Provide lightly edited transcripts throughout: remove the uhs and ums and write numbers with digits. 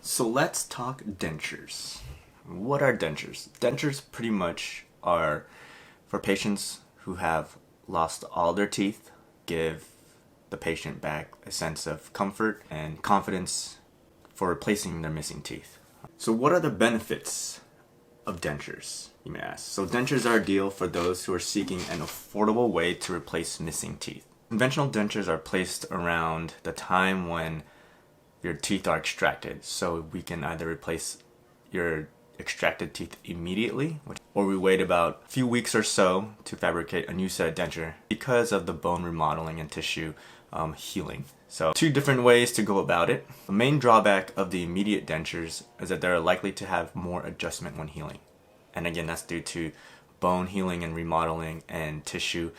So let's talk dentures. What are dentures? Dentures pretty much are for patients who have lost all their teeth, give the patient back a sense of comfort and confidence for replacing their missing teeth. So what are the benefits of dentures, you may ask? So dentures are ideal for those who are seeking an affordable way to replace missing teeth. Conventional dentures are placed around the time when your teeth are extracted, so we can either replace your extracted teeth immediately, or we wait about a few weeks or so to fabricate a new set of denture because of the bone remodeling and tissue healing. So two different ways to go about it. The main drawback of the immediate dentures is that they're likely to have more adjustment when healing, and again that's due to bone healing and remodeling and tissue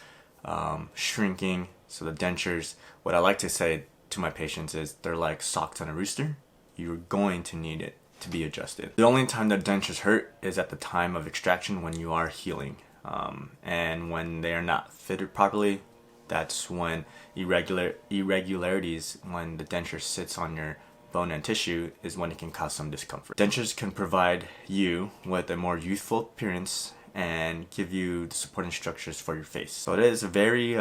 shrinking. So the dentures, what I like to say to my patients is they're like socks on a rooster. You're going to need it to be adjusted. The only time that dentures hurt is at the time of extraction when you are healing, and when they are not fitted properly, that's when irregularities when the denture sits on your bone and tissue is when it can cause some discomfort. Dentures can provide you with a more youthful appearance and give you the supporting structures for your face. So it is a very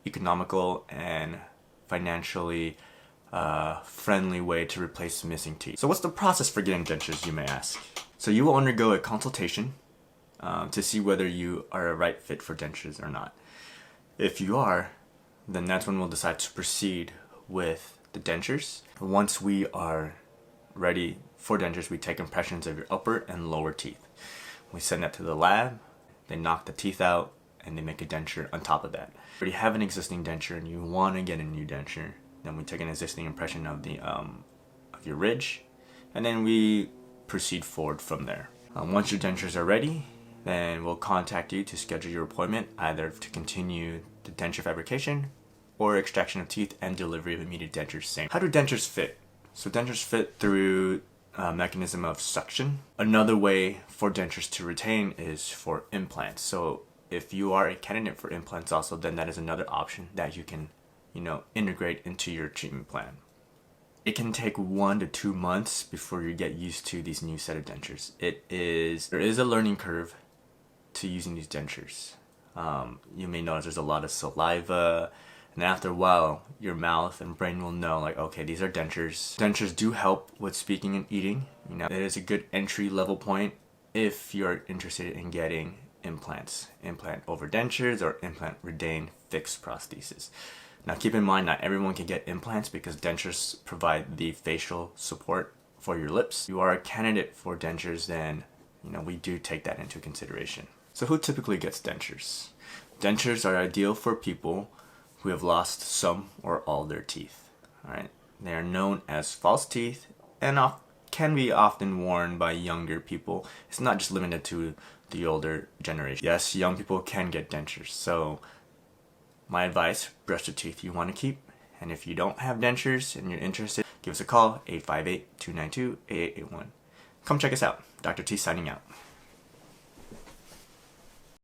economical and financially friendly way to replace missing teeth. So what's the process for getting dentures, you may ask? So you will undergo a consultation to see whether you are a right fit for dentures or not. If you are, then that's when we'll decide to proceed with the dentures. Once we are ready for dentures, we take impressions of your upper and lower teeth. We send that to the lab, they knock the teeth out, and they make a denture on top of that. If you have an existing denture and you want to get a new denture, then we take an existing impression of the of your ridge, and then we proceed forward from there. Once your dentures are ready, then we'll contact you to schedule your appointment, either to continue the denture fabrication or extraction of teeth and delivery of immediate dentures. Same. How do dentures fit? So dentures fit through a mechanism of suction. Another way for dentures to retain is for implants. So if you are a candidate for implants also, then that is another option that you can, integrate into your treatment plan. It can take 1 to 2 months before you get used to these new set of dentures. There is a learning curve to using these dentures. You may notice there's a lot of saliva, and after a while your mouth and brain will know, like, okay, these are dentures. Dentures do help with speaking and eating. It is a good entry level point if you're interested in getting implants, implant over dentures or implant retain fixed prosthesis. Now keep in mind, not everyone can get implants because dentures provide the facial support for your lips. If you are a candidate for dentures, then we do take that into consideration. So who typically gets dentures? Dentures are ideal for people who have lost some or all their teeth. Alright, they are known as false teeth and can be often worn by younger people. It's not just limited to the older generation. Yes, young people can get dentures. So my advice, brush the teeth you want to keep. And if you don't have dentures and you're interested, give us a call, 858-292-8881. Come check us out. Dr. T signing out.